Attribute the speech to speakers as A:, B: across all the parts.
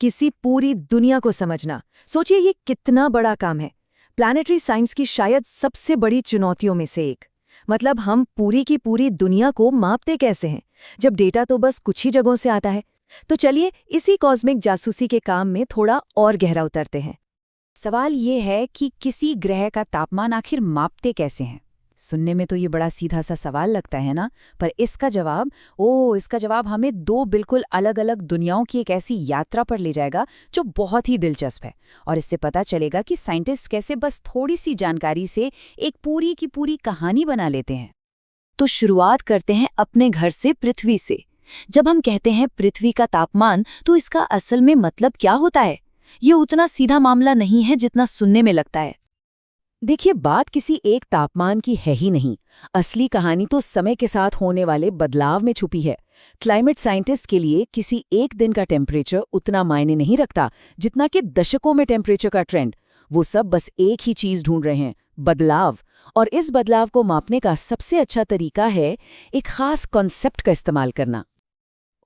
A: किसी पूरी दुनिया को समझना, सोचिए ये कितना बड़ा काम है। प्लैनेटरी साइंस की शायद सबसे बड़ी चुनौतियों में से एक। मतलब हम पूरी की पूरी दुनिया को मापते कैसे हैं, जब डेटा तो बस कुछ ही जगहों से आता है। तो चलिए इसी कॉस्मिक जासूसी के काम में थोड़ा और गहरा उतरते हैं।
B: सवाल ये है कि किसी ग्रह का तापमान आखिर मापते कैसे हैं। सुनने में तो ये बड़ा सीधा सा सवाल लगता है ना, पर इसका जवाब हमें दो बिल्कुल अलग अलग दुनियाओं की एक ऐसी यात्रा पर ले जाएगा जो बहुत ही दिलचस्प है। और इससे पता चलेगा कि साइंटिस्ट कैसे बस थोड़ी सी जानकारी से एक पूरी की पूरी कहानी बना लेते हैं।
A: तो शुरुआत करते हैं अपने घर से, पृथ्वी से। जब हम कहते हैं पृथ्वी का तापमान, तो इसका असल में मतलब क्या होता है? ये उतना सीधा मामला नहीं है जितना सुनने में लगता है।
C: देखिए, बात किसी एक तापमान की है ही नहीं। असली कहानी तो समय के साथ होने वाले बदलाव में छुपी है। क्लाइमेट साइंटिस्ट के लिए किसी एक दिन का टेम्परेचर उतना मायने नहीं रखता जितना कि दशकों में टेम्परेचर का ट्रेंड। वो सब बस एक ही चीज ढूंढ रहे हैं, बदलाव। और इस बदलाव को मापने का सबसे अच्छा तरीका है एक खास कॉन्सेप्ट का इस्तेमाल करना।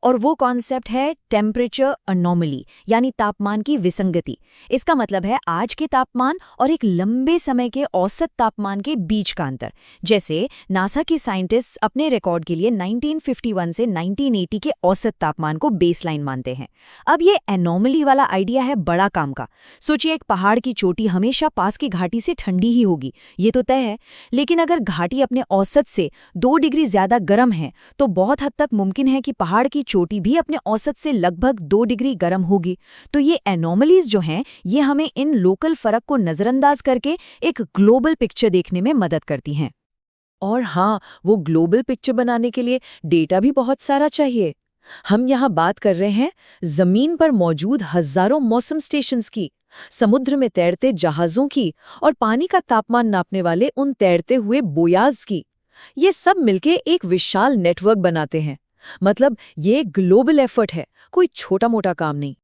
A: और वो कॉन्सेप्ट है टेम्परेचर अनोमली, यानी तापमान की विसंगति। इसका मतलब है आज के तापमान और एक लंबे समय के औसत तापमान के बीच का अंतर। जैसे नासा के साइंटिस्ट्स अपने रिकॉर्ड के लिए 1951 से 1980 के औसत तापमान को बेसलाइन मानते हैं। अब ये एनोमली वाला आइडिया है बड़ा काम का। सोचिए, एक पहाड़ की चोटी हमेशा पास की घाटी से ठंडी ही होगी, ये तो तय है। लेकिन अगर घाटी अपने औसत से 2 डिग्री ज्यादा गर्म है, तो बहुत हद तक मुमकिन है कि पहाड़ की चोटी भी अपने औसत से लगभग 2 डिग्री गर्म होगी। तो ये एनोमलीज जो हैं, ये हमें इन लोकल फर्क को नजरअंदाज करके एक ग्लोबल पिक्चर देखने में मदद करती हैं।
C: और हाँ, वो ग्लोबल पिक्चर बनाने के लिए डेटा भी बहुत सारा चाहिए। हम यहाँ बात कर रहे हैं जमीन पर मौजूद हजारों मौसम स्टेशंस की, समुद्र में तैरते जहाजों की, और पानी का तापमान नापने वाले उन तैरते हुए बोयाज की। ये सब मिलके एक विशाल नेटवर्क बनाते हैं। मतलब ये ग्लोबल एफर्ट है, कोई छोटा मोटा काम नहीं।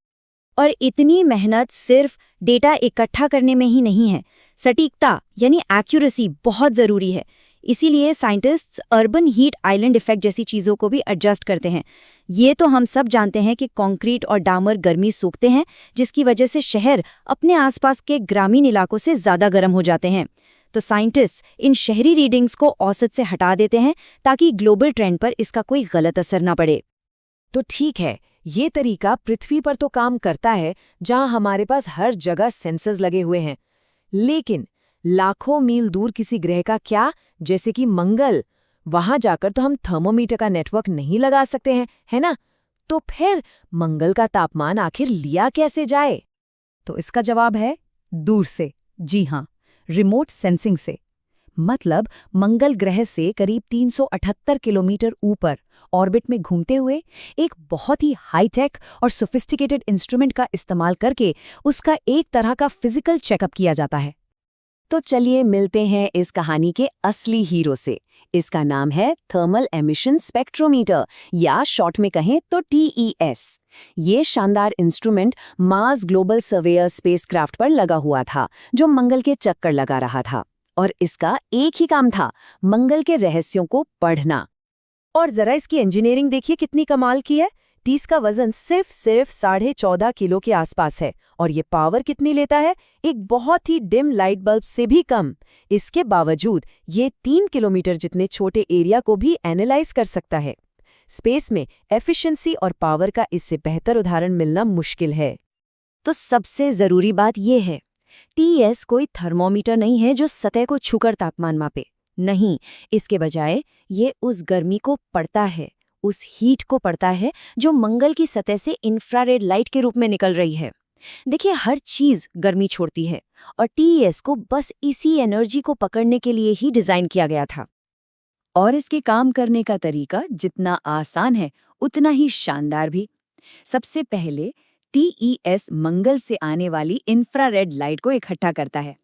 A: और इतनी मेहनत सिर्फ डेटा इकट्ठा करने में ही नहीं है। सटीकता यानी एक्यूरेसी बहुत ज़रूरी है। इसीलिए scientists urban heat island effect जैसी चीज़ों को भी एडजस्ट करते हैं। ये तो हम सब जानते हैं कि कंक्रीट और डामर गर्मी सोखते हैं, जिसकी वजह से शहर अपने आसपास के ग्रामीण इलाकों से ज़्यादा गर्म हो जाते हैं। तो साइंटिस्ट इन शहरी रीडिंग्स को औसत से हटा देते हैं ताकि ग्लोबल ट्रेंड पर इसका कोई गलत असर ना पड़े।
C: तो ठीक है, ये तरीका पृथ्वी पर तो काम करता है, जहां हमारे पास हर जगह सेंसर्स लगे हुए हैं। लेकिन लाखों मील दूर किसी ग्रह का क्या, जैसे कि मंगल? वहां जाकर तो हम थर्मोमीटर का नेटवर्क नहीं लगा सकते हैं, है ना? तो फिर मंगल का तापमान आखिर लिया कैसे जाए?
A: तो इसका जवाब है दूर से। जी हाँ, रिमोट सेंसिंग से। मतलब मंगल ग्रह से करीब 378 किलोमीटर ऊपर ऑर्बिट में घूमते हुए एक बहुत ही हाईटेक और सोफिस्टिकेटेड इंस्ट्रूमेंट का इस्तेमाल करके उसका एक तरह का फिजिकल चेकअप किया जाता है। तो चलिए मिलते हैं इस कहानी के असली हीरो से। इसका नाम है थर्मल एमिशन स्पेक्ट्रोमीटर, या शॉर्ट में कहें तो TES। ये शानदार instrument Mars global surveyor spacecraft पर लगा हुआ था, जो मंगल के चक्कर लगा रहा था। और इसका एक ही काम था, मंगल के रहस्यों को पढ़ना। और जरा इसकी इंजीनियरिंग देखिए कितनी कमाल की है। टीस का वजन सिर्फ 14.5 किलो के आसपास है, और ये पावर कितनी लेता है? एक बहुत ही डिम लाइट बल्ब से भी कम। इसके बावजूद ये 3 किलोमीटर जितने छोटे एरिया को भी एनालाइज कर सकता है। स्पेस में एफिशिएंसी और पावर का इससे बेहतर उदाहरण मिलना मुश्किल है। तो सबसे जरूरी बात यह है, TES कोई थर्मोमीटर नहीं है जो सतह को छूकर तापमान मापे। नहीं, इसके बजाय ये उस गर्मी को पढ़ता है, उस हीट को पढ़ता है जो मंगल की सतह से इंफ्रारेड लाइट के रूप में निकल रही है। देखिए, हर चीज गर्मी छोड़ती है, और TES को बस इसी एनर्जी को पकड़ने के लिए ही डिजाइन किया गया था। और इसके काम करने का तरीका जितना आसान है, उतना ही शानदार भी। सबसे पहले TES मंगल से आने वाली इंफ्रारेड लाइट को इकट्ठा करता है।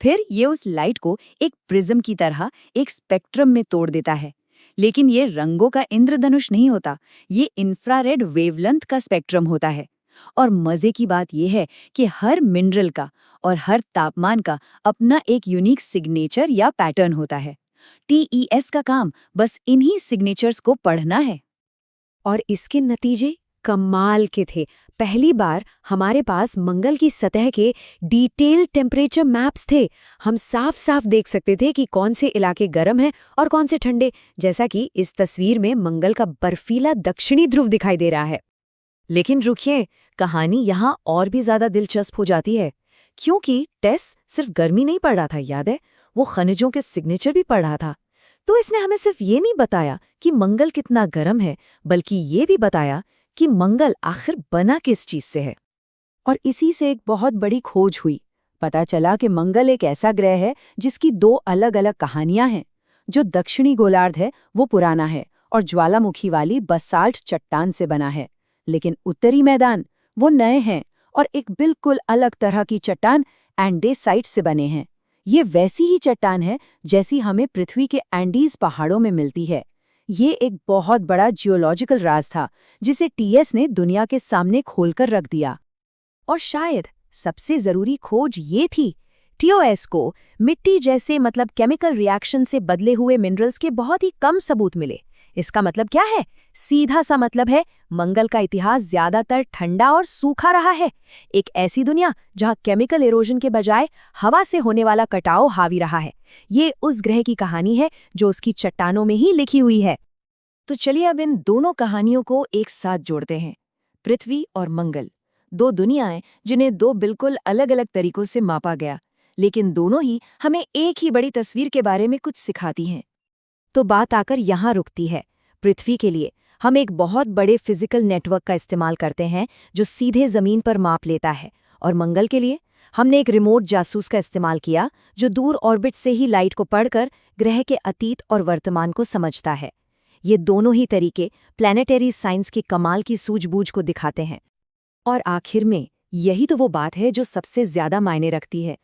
A: फिर ये उस लाइट को एक प्रिज्म की तरह एक स्पेक्ट्रम में तोड़ देता है। लेकिन ये रंगों का इंद्रधनुष नहीं होता, ये इंफ्रारेड वेवलेंथ का स्पेक्ट्रम होता है। और मजे की बात यह है कि हर मिनरल का और हर तापमान का अपना एक यूनिक सिग्नेचर या पैटर्न होता है। TES का काम बस इन्हीं सिग्नेचर्स को पढ़ना है। और इसके नतीजे कमाल के थे। पहली बार हमारे पास मंगल की सतह के डिटेल्ड टेम्परेचर मैप्स थे। हम साफ साफ देख सकते थे कि कौन से इलाके गर्म हैं और कौन से ठंडे, जैसा कि इस तस्वीर में मंगल का बर्फीला दक्षिणी ध्रुव दिखाई दे रहा है।
B: लेकिन रुकिए, कहानी यहाँ और भी ज्यादा दिलचस्प हो जाती है, क्योंकि टेस सिर्फ गर्मी नहीं पढ़ रहा था, याद है, वो खनिजों के सिग्नेचर भी पढ़ रहा था। तो इसने हमें सिर्फ ये नहीं बताया कि मंगल कितना गर्म है, बल्कि ये भी बताया कि मंगल आखिर बना किस चीज से है। और इसी से एक बहुत बड़ी खोज हुई। पता चला कि मंगल एक ऐसा ग्रह है जिसकी दो अलग अलग कहानियां हैं। जो दक्षिणी गोलार्ध है वो पुराना है और ज्वालामुखी वाली बसाल्ट चट्टान से बना है, लेकिन उत्तरी मैदान वो नए हैं और एक बिल्कुल अलग तरह की चट्टान एंडेसाइट से बने हैं। ये वैसी ही चट्टान है जैसी हमें पृथ्वी के एंडीज पहाड़ों में मिलती है। ये एक बहुत बड़ा जियोलॉजिकल राज था जिसे टीएस ने दुनिया के सामने खोलकर रख दिया। और शायद सबसे जरूरी खोज ये थी, टीओएस को मिट्टी जैसे मतलब केमिकल रिएक्शन से बदले हुए मिनरल्स के बहुत ही कम सबूत मिले। इसका मतलब क्या है? सीधा सा मतलब है मंगल का इतिहास ज्यादातर ठंडा और सूखा रहा है। एक ऐसी दुनिया जहां केमिकल इरोजन के बजाय हवा से होने वाला कटाव हावी रहा है। ये उस ग्रह की कहानी है जो उसकी चट्टानों में ही लिखी हुई है। तो चलिए अब इन दोनों कहानियों को एक साथ जोड़ते हैं। पृथ्वी और मंगल, दो दुनियाएं जिन्हें दो बिल्कुल अलग अलग तरीकों से मापा गया, लेकिन दोनों ही हमें एक ही बड़ी तस्वीर के बारे में कुछ सिखाती हैं। तो बात आकर यहाँ रुकती है। पृथ्वी के लिए हम एक बहुत बड़े फिजिकल नेटवर्क का इस्तेमाल करते हैं जो सीधे जमीन पर माप लेता है, और मंगल के लिए हमने एक रिमोट जासूस का इस्तेमाल किया जो दूर ऑर्बिट से ही लाइट को पढ़कर ग्रह के अतीत और वर्तमान को समझता है। ये दोनों ही तरीके प्लैनेटरी साइंस की कमाल की सूझबूझ को दिखाते हैं। और आखिर में यही तो वो बात है जो सबसे ज्यादा मायने रखती है।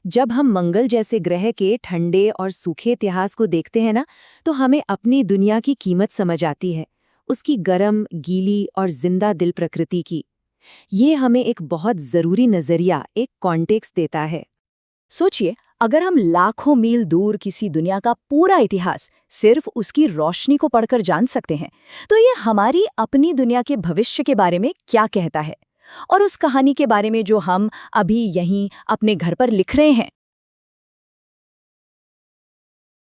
B: जब हम मंगल जैसे ग्रह के ठंडे और सूखे इतिहास को देखते हैं ना, तो हमें अपनी दुनिया की कीमत समझ आती है, उसकी गरम, गीली और जिंदा दिल प्रकृति की। ये हमें एक बहुत जरूरी नजरिया, एक कॉन्टेक्स्ट देता है। सोचिए, अगर हम लाखों मील दूर किसी दुनिया का पूरा इतिहास सिर्फ उसकी रोशनी को पढ़कर जान सकते हैं, तो ये हमारी अपनी दुनिया के भविष्य के बारे में क्या कहता है, और उस कहानी के बारे में जो हम अभी यहीं अपने घर पर लिख रहे हैं।